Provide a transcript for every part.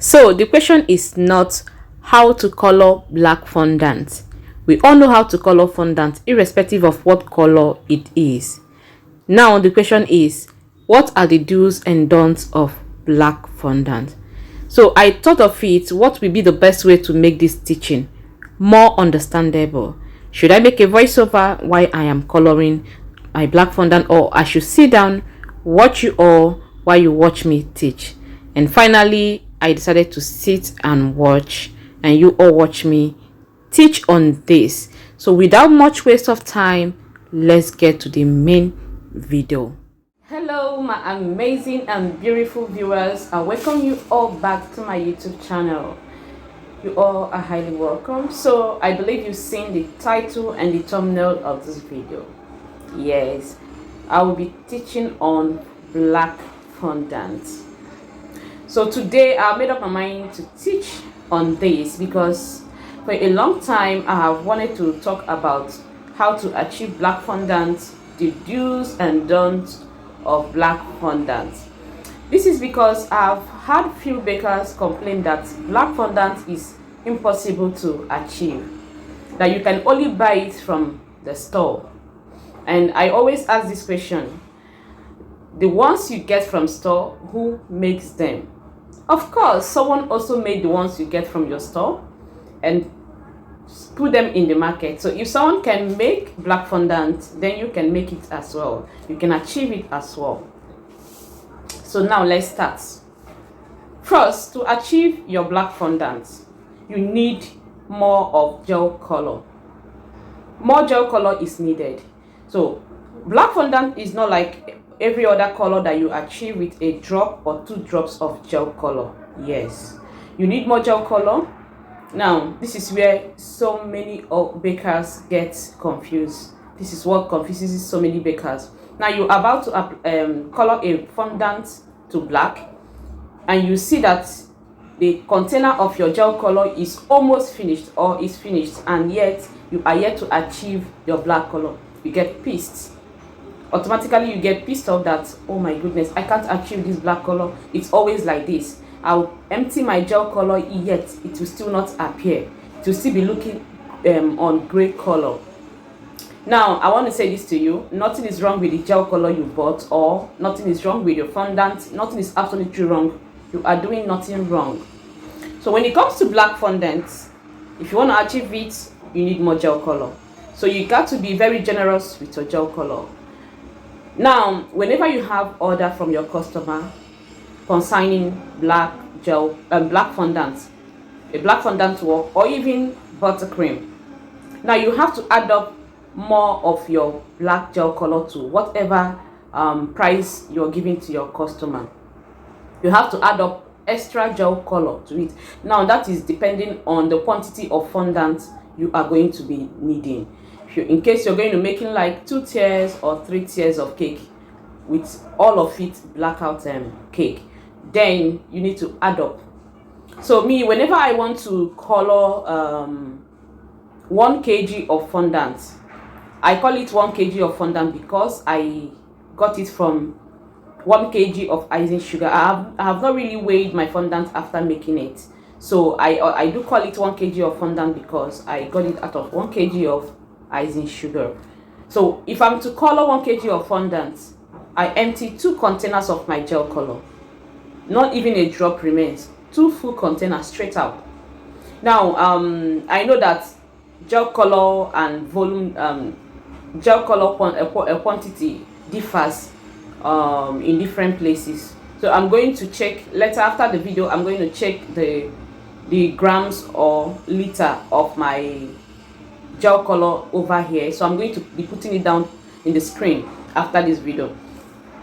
So the question is not how to color black fondant. We all know how to color fondant irrespective of what color it is. Now the question is, what are the do's and don'ts of black fondant? So I thought of it, what will be the best way to make this teaching more understandable? Should I make a voiceover while I am coloring my black fondant, or I should sit down, watch you all while you watch me teach? And finally, I decided to sit and watch, and you all watch me teach on this. So without much waste of time, let's get to the main video. Hello my amazing and beautiful viewers, I welcome you all back to my YouTube channel. You all are highly welcome. So I believe you've seen the title and the thumbnail of this video. Yes, I will be teaching on black fondant. So today I made up my mind to teach on this because for a long time I have wanted to talk about how to achieve black fondant, the do's and don'ts of black fondant. This is because I've had few bakers complain that black fondant is impossible to achieve, that you can only buy it from the store. And I always ask this question: the ones you get from store, who makes them? Of course, someone also made the ones you get from your store and put them in the market. So if someone can make black fondant, then you can make it as well. You can achieve it as well. So now let's start. First, to achieve your black fondant, you need more of gel color. More gel color is needed. So black fondant is not like every other color that you achieve with a drop or 2 drops of gel color. Yes, you need more gel color. Now this is where so many bakers get confused. This is what confuses so many bakers. Now you're about to color a fondant to black, and you see that the container of your gel color is almost finished or is finished, and yet you are yet to achieve your black color. You get pissed. Automatically you get pissed off that, oh my goodness, I can't achieve this black color. It's always like this. I'll empty my gel color, yet it will still not appear. It will still be looking on gray color. Now I want to say this to you: nothing is wrong with the gel color you bought, or nothing is wrong with your fondant. Nothing is absolutely wrong. You are doing nothing wrong. So when it comes to black fondant, if you want to achieve it, you need more gel color. So you got to be very generous with your gel color. Now whenever you have order from your customer concerning black gel and black fondant, a black fondant work, or even buttercream, now you have to add up more of your black gel color to whatever price you're giving to your customer. You have to add up extra gel color to it. Now that is depending on the quantity of fondant you are going to be needing. In case you're going to making like 2 tiers or 3 tiers of cake with all of it blackout cake, then you need to add up. So me, whenever I want to color 1 kg of fondant, I call it 1 kg of fondant because I got it from 1 kg of icing sugar. I have not really weighed my fondant after making it, so I do call it 1 kg of fondant because I got it out of 1 kg of icing sugar. So if I'm to color 1 kg of fondant, I empty 2 containers of my gel color. Not even a drop remains. 2 full containers straight out. Now I know that gel color and volume, gel color quantity differs in different places. So I'm going to check later after the video. I'm going to check the grams or liter of my gel color over here. So I'm going to be putting it down in the screen after this video.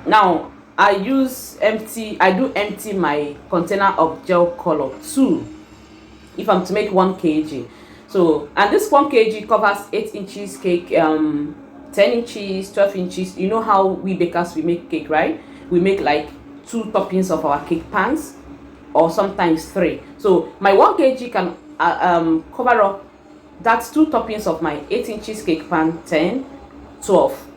Now I do empty my container of gel color too if I'm to make 1 kg. So, and this 1 kg covers 8 inches cake, 10 inches, 12 inches. You know how we bakers, we make cake, right? We make like 2 toppings of our cake pans, or sometimes 3. So my 1 kg can cover up that's 2 toppings of my 8 inches cake pan, 10, 12.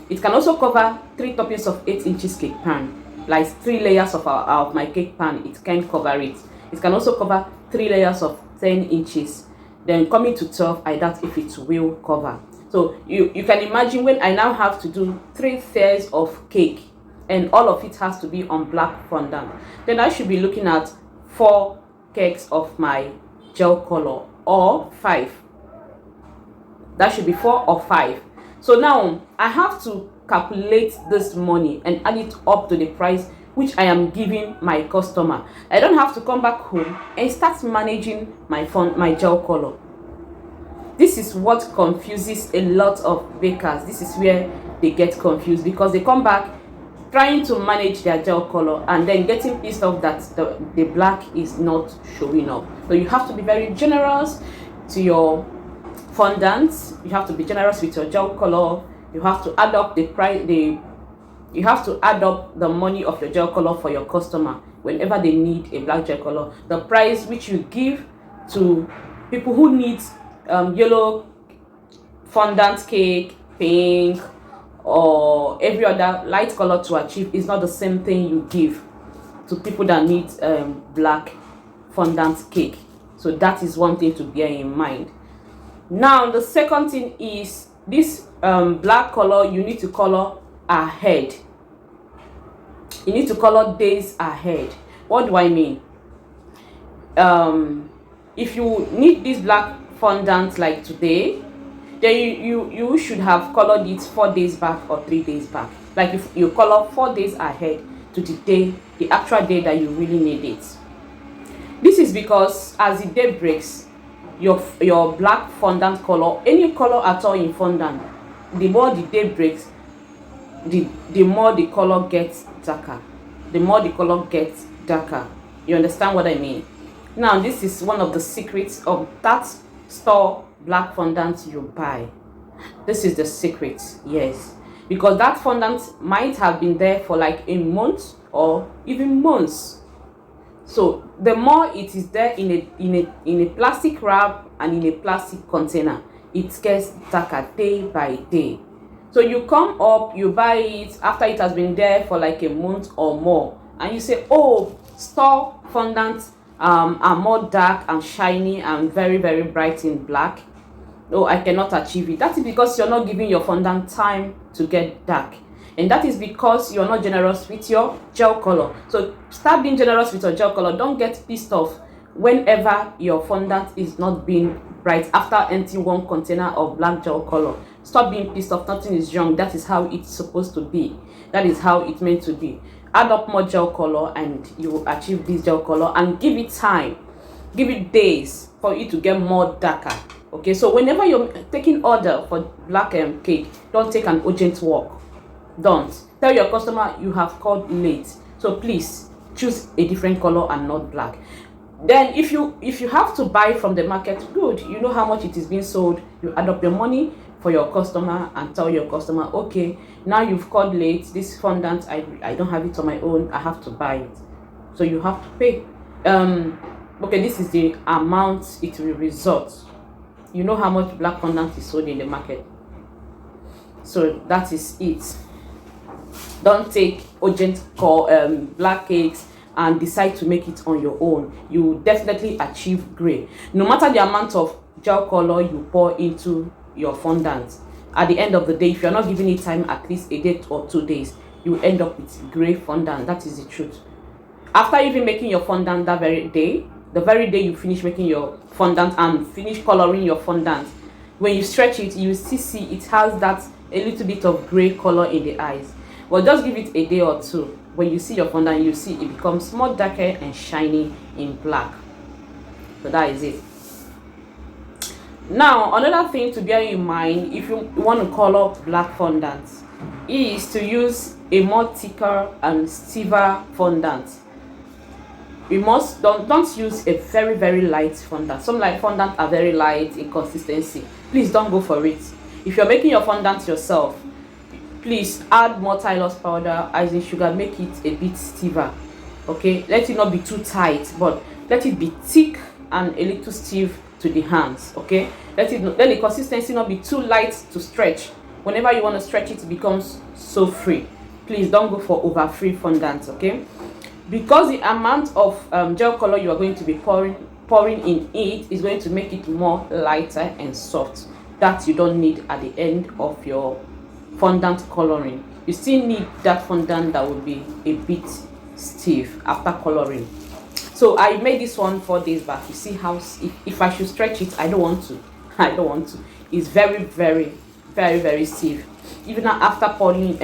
It can also cover 3 toppings of 8 inches cake pan, like 3 layers of my cake pan. It can cover it. It can also cover 3 layers of 10 inches. Then coming to 12, I doubt if it will cover. So you can imagine when I now have to do 3 tiers of cake and all of it has to be on black fondant, then I should be looking at 4 cakes of my gel color, or 5. That should be 4 or 5. So now I have to calculate this money and add it up to the price which I am giving my customer. I don't have to come back home and start managing my gel color. This is what confuses a lot of bakers. This is where they get confused, because they come back trying to manage their gel color and then getting pissed off that the black is not showing up. So you have to be very generous to your fondant. You have to be generous with your gel color. You have to add up the price. You have to add up the money of your gel color for your customer whenever they need a black gel color. The price which you give to people who need yellow fondant cake, pink, or every other light color to achieve is not the same thing you give to people that need black fondant cake. So that is one thing to bear in mind. Now the second thing is this black color, you need to color ahead. You need to color days ahead. What do I mean? If you need this black fondant like today, then you should have colored it 4 days back or 3 days back. Like if you color 4 days ahead to the day, the actual day that you really need it. This is because as the day breaks, your black fondant color, any color at all in fondant, the more the day breaks, the more the color gets darker. The more the color gets darker. You understand what I mean? Now this is one of the secrets of that store black fondant you buy. This is the secret, yes, because that fondant might have been there for like a month or even months. So the more it is there in a plastic wrap and in a plastic container, it gets darker day by day. So you come up, you buy it after it has been there for like a month or more, and you say, oh, store fondant are more dark and shiny and very, very bright in black. No, I cannot achieve it. That is because you're not giving your fondant time to get dark, and that is because you're not generous with your gel color. So start being generous with your gel color. Don't get pissed off whenever your fondant is not being bright after emptying 1 container of black gel color. Stop being pissed off. Nothing is wrong. That is how it's supposed to be. That is how it's meant to be. Add up more gel color and you will achieve this gel color, and give it time. Give it days for it to get more darker. Okay, so whenever you're taking order for black cake, don't take an urgent walk. Don't tell your customer you have called late, so please choose a different color and not black. Then if you have to buy from the market, good, you know how much it is being sold. You add up your money for your customer and tell your customer, okay, now you've called late, this fondant I don't have it on my own, I have to buy it. So you have to pay. Okay, this is the amount it will result. You know how much black fondant is sold in the market. So that is it. Don't take urgent black cakes and decide to make it on your own. You will definitely achieve gray. No matter the amount of gel color you pour into your fondant, at the end of the day, if you're not giving it time, at least a day or 2 days, you will end up with gray fondant. That is the truth. After even making your fondant that very day, the very day you finish making your fondant and finish coloring your fondant, when you stretch it, you still see it has that a little bit of gray color in the eyes. Well, just give it a day or 2. When you see your fondant, you see it becomes more darker and shiny in black. So that is it. Now another thing to bear in mind if you want to color black fondant is to use a more thicker and stiffer fondant. You must don't use a very, very light fondant. Some light fondant are very light in consistency. Please don't go for it. If you're making your fondant yourself, please add more Tylor's powder, icing sugar, make it a bit stiffer. Okay, let it not be too tight, but let it be thick and a little stiff to the hands. Okay, let the consistency not be too light to stretch. Whenever you want to stretch it, it becomes so free. Please don't go for over free fondant. Okay, because the amount of gel color you are going to be pouring in it is going to make it more lighter and soft, that you don't need at the end of your fondant coloring. You still need that fondant that will be a bit stiff after coloring. So I made this one 4 days back. You see how if I should stretch it, I don't want to. I don't want to. It's very very stiff. Even after pouring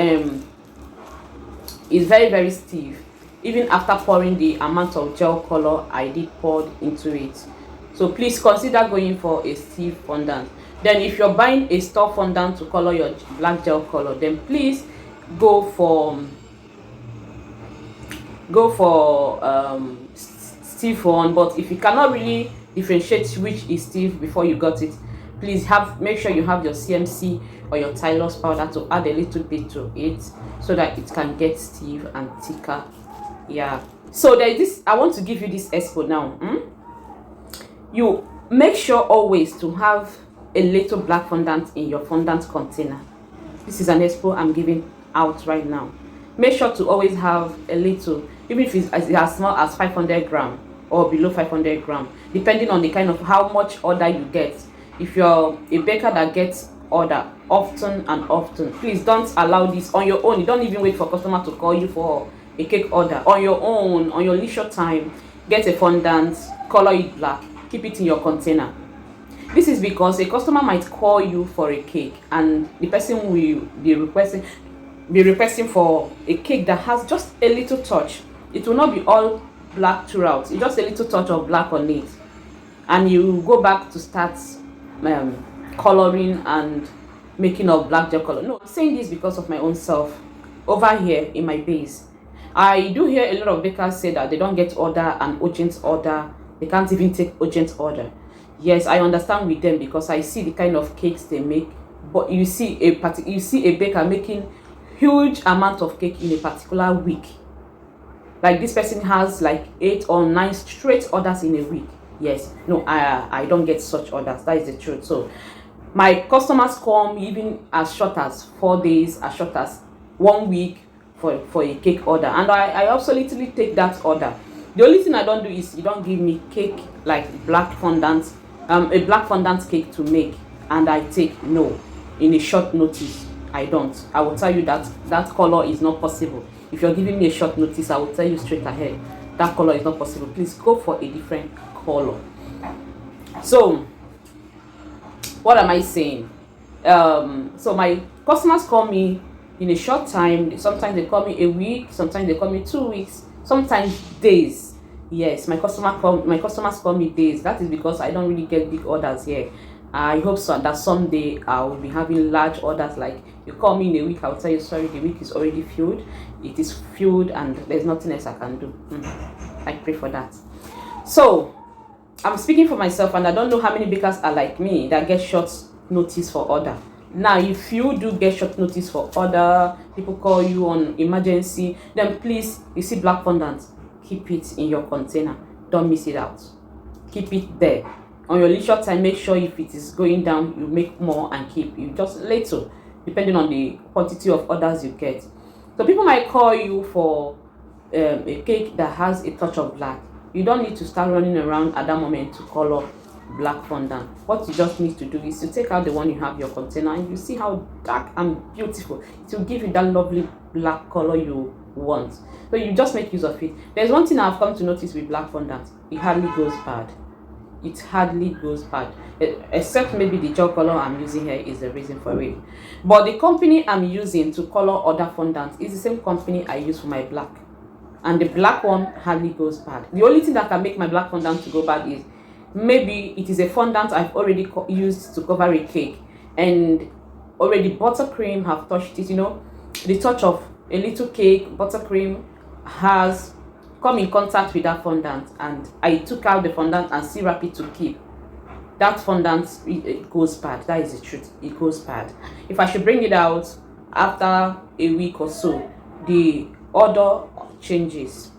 it's very stiff, even after pouring the amount of gel color I did poured into it. So please consider going for a stiff fondant. Then if you're buying a store fondant to color your black gel color, then please go for stiff one. But if you cannot really differentiate which is stiff before you got it, please make sure you have your CMC or your Tylor's powder to add a little bit to it so that it can get stiff and thicker. Yeah, so there's this, I want to give you this expo now. You make sure always to have a little black fondant in your fondant container. This is an expo I'm giving out right now. Make sure to always have a little, even if it's as small as 500 gram or below 500 gram, depending on the kind of how much order you get. If you're a baker that gets order often and often, please don't allow this on your own. You don't even wait for customer to call you for a cake order. On your own, on your leisure time, get a fondant, color it black, keep it in your container. This is because a customer might call you for a cake and the person will be requesting for a cake that has just a little touch. It will not be all black throughout, it's just a little touch of black on it, and you go back to start coloring and making of black gel color. No, I'm saying this because of my own self. Over here in my base, I do hear a lot of bakers say that they don't get order and urgent order, they can't even take urgent order. Yes, I understand with them because I see the kind of cakes they make. But you see a baker making huge amount of cake in a particular week. Like this person has like 8 or 9 straight orders in a week. Yes, no, I don't get such orders. That is the truth. So my customers come even as short as 4 days, as short as 1 week for a cake order, and I absolutely take that order. The only thing I don't do is you don't give me cake like black fondant, a black fondant cake to make, and I take no in a short notice. I don't. I will tell you that that color is not possible. If you're giving me a short notice, I will tell you straight ahead that color is not possible. Please go for a different color. So what am I saying? So my customers call me in a short time. Sometimes they call me a week, sometimes they call me 2 weeks, sometimes days. Yes, my customers call me days. That is because I don't really get big orders here. I hope so that someday I will be having large orders. Like you call me in a week, I'll tell you sorry, the week is already filled. It is filled and there's nothing else I can do. I pray for that. So I'm speaking for myself, and I don't know how many bakers are like me that get short notice for order. Now if you do get short notice for order, people call you on emergency, then please, you see black fondant, keep it in your container. Don't miss it out. Keep it there. On your leisure time, make sure if it is going down, you make more and keep you just little, depending on the quantity of orders you get. So people might call you for a cake that has a touch of black. You don't need to start running around at that moment to color black fondant. What you just need to do is to take out the one you have in your container, and you see how dark and beautiful it will give you that lovely black color you want. So you just make use of it. There's one thing I've come to notice with black fondant: it hardly goes bad. It hardly goes bad, except maybe the gel color I'm using here is the reason for it. But the company I'm using to color other fondants is the same company I use for my black, and the black one hardly goes bad. The only thing that can make my black fondant to go bad is maybe it is a fondant I've already used to cover a cake, and already buttercream have touched it. You know, the touch of a little cake, buttercream has come in contact with that fondant, and I took out the fondant and syrup it to keep. That fondant, it goes bad. That is the truth. It goes bad. If I should bring it out after a week or so, the odor changes.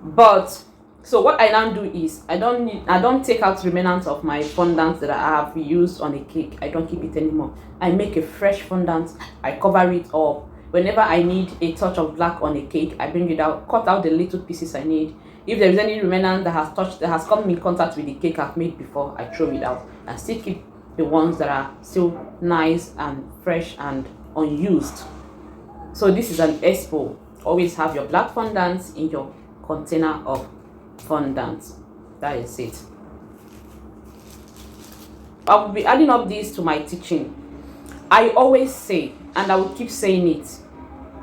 But so what I now do is I don't take out remnants of my fondant that I have used on a cake. I don't keep it anymore. I make a fresh fondant. I cover it up. Whenever I need a touch of black on a cake, I bring it out, cut out the little pieces I need. If there is any remnant that has come in contact with the cake I've made before, I throw it out and still keep the ones that are still nice and fresh and unused. So this is an expo. Always have your black fondants in your container of fondant. That is it. I will be adding up these to my teaching. I always say, and I will keep saying it,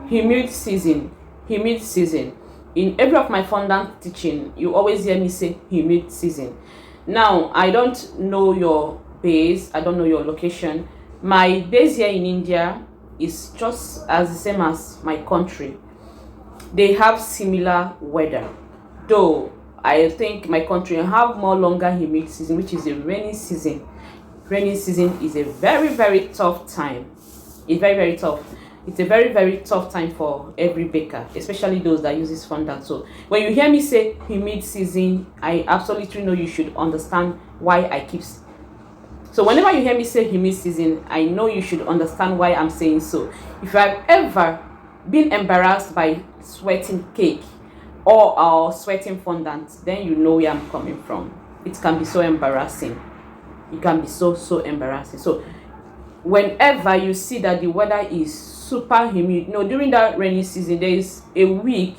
humid season, humid season. In every of my fondant teaching, you always hear me say humid season. Now, I don't know your base, I don't know your location. My base here in India is just as the same as my country. They have similar weather, though I think my country have more longer humid season, which is a rainy season. Rainy season is a very tough time. It's very tough. It's a very tough time for every baker, especially those that uses fondant. So when you hear me say humid season, I absolutely know you should understand why I keep. So whenever you hear me say humid season, I know you should understand why I'm saying so. If you have ever been embarrassed by sweating cake or sweating fondant, then you know where I'm coming from. It can be so embarrassing. It can be so embarrassing. So whenever you see that the weather is super humid, during that rainy season, there is a week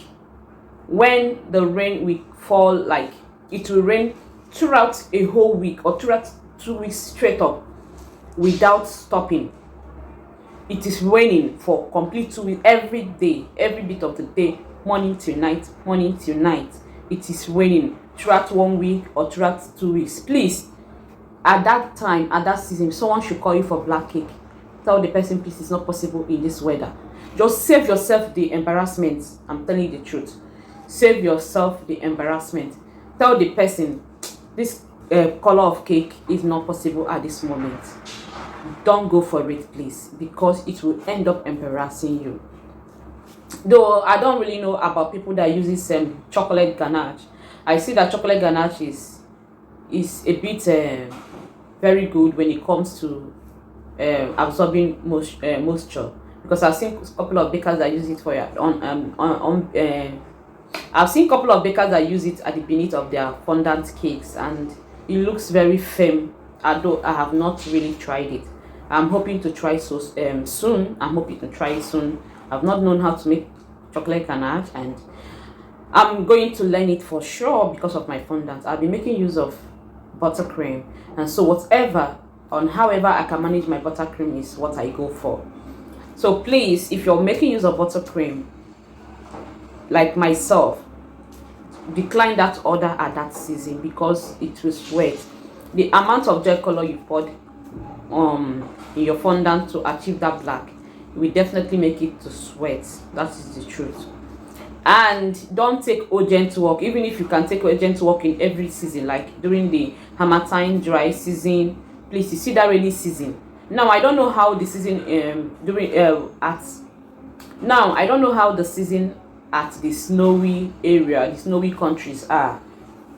when the rain will fall, like it will rain throughout a whole week or throughout 2 weeks straight up without stopping. It is raining for complete 2 weeks, every day, every bit of the day, morning till night, morning till night. It is raining throughout 1 week or throughout 2 weeks. Please, at that time, at that season, someone should call you for black cake. Tell the person, please, it's not possible in this weather. Just save yourself the embarrassment. I'm telling you the truth. Save yourself the embarrassment. Tell the person, this color of cake is not possible at this moment. Don't go for it, please, because it will end up embarrassing you. Though I don't really know about people that uses chocolate ganache. I see that chocolate ganache is a bit very good when it comes to absorbing moisture, because I've seen a couple of bakers that use it for I've seen a couple of bakers that use it at the beneath of their fondant cakes, and it looks very firm. Although I have not really tried it, I'm hoping to try soon. I'm hoping to try it soon. I've not known how to make chocolate ganache, and I'm going to learn it for sure because of my fondant. I'll be making use of buttercream, and so however I can manage my buttercream is what I go for. So please, if you're making use of buttercream like myself, decline that order at that season because it will sweat. The amount of gel color you poured in your fondant to achieve that black will definitely make it to sweat. That is the truth. And don't take urgent work, even if you can take urgent work in every season, like during the Harmattan dry season. Please, you see that rainy season. Now I don't know how the season I don't know how the season at the snowy area, the snowy countries are.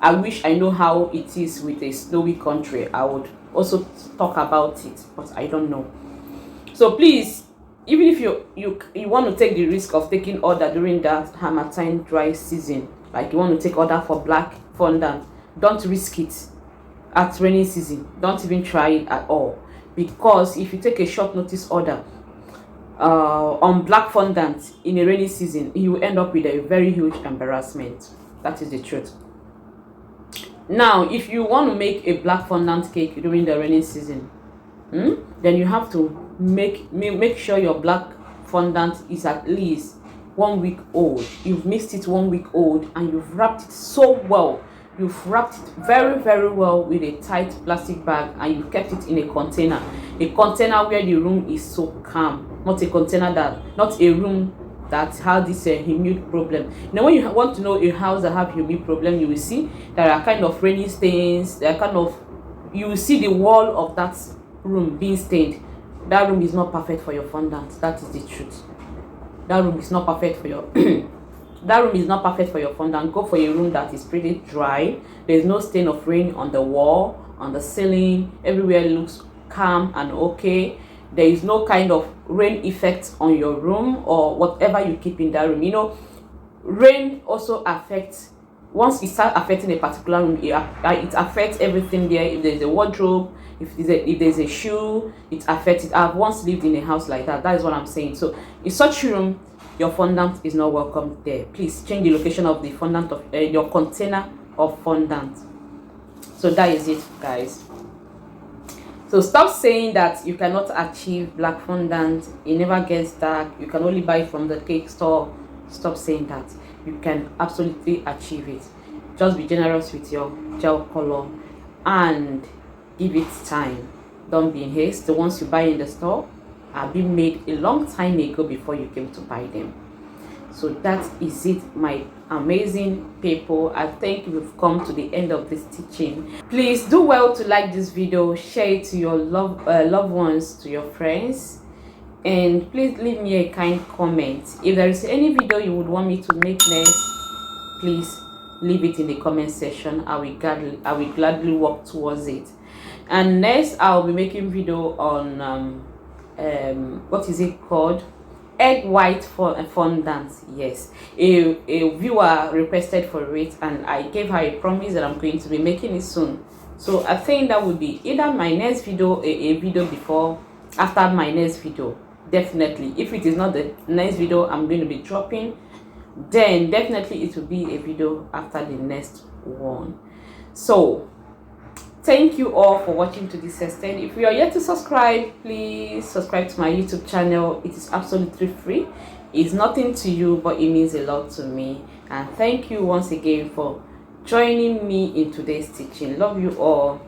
I wish I know how it is with a snowy country. I would also talk about it, but I don't know. So please, even if you want to take the risk of taking order during that Harmattan dry season, like you want to take order for black fondant, don't risk it at rainy season. Don't even try it at all, because if you take a short notice order on black fondant in a rainy season, you will end up with a very huge embarrassment. That is the truth. Now, if you want to make a black fondant cake during the rainy season, then you have to make sure your black fondant is at least 1 week old. You've mixed it 1 week old, and you've wrapped it so well. You've wrapped it very well with a tight plastic bag, and you kept it in a container where the room is so calm, not a room that has this humid problem. Now, when you want to know a house that have humid problem, you will see there are kind of rainy stains. You will see the wall of that room being stained. That room is not perfect for your fondant. That is the truth. That room is not perfect for your that room is not perfect for your fondant. Go for a room that is pretty dry. There's no stain of rain on the wall, on the ceiling. Everywhere looks calm and okay. there is no kind of rain effect on your room or whatever you keep in that room. You know, rain also affects, once it starts affecting a particular room, it affects everything there. If there's a wardrobe, if there's a shoe, it affects it. I've once lived in a house like that. That is what I'm saying. So in such room, your fondant is not welcome there. Please change the location of the fondant of your container of fondant. So that is it, guys. So stop saying that you cannot achieve black fondant, it never gets dark, you can only buy it from the cake store. Stop saying that. You can absolutely achieve it. Just be generous with your gel color and give it time. Don't be in haste. The ones you buy in the store are being made a long time ago before you came to buy them. So that is it, my amazing people. I think we've come to the end of this teaching. Please do well to like this video, share it to your loved ones, to your friends, and please leave me a kind comment. If there is any video you would want me to make next, please leave it in the comment section. I will gladly work towards it. And next I'll be making video on what is it called, egg white fondant. Yes, a viewer requested for it, and I gave her a promise that I'm going to be making it soon. So I think that would be either my next video, a video before, after my next video. Definitely, if it is not the next video I'm going to be dropping, then definitely it will be a video after the next one. So thank you all for watching to this extent. If you are yet to subscribe, please subscribe to my YouTube channel. It is absolutely free. It's nothing to you, but it means a lot to me. And thank you once again for joining me in today's teaching. Love you all.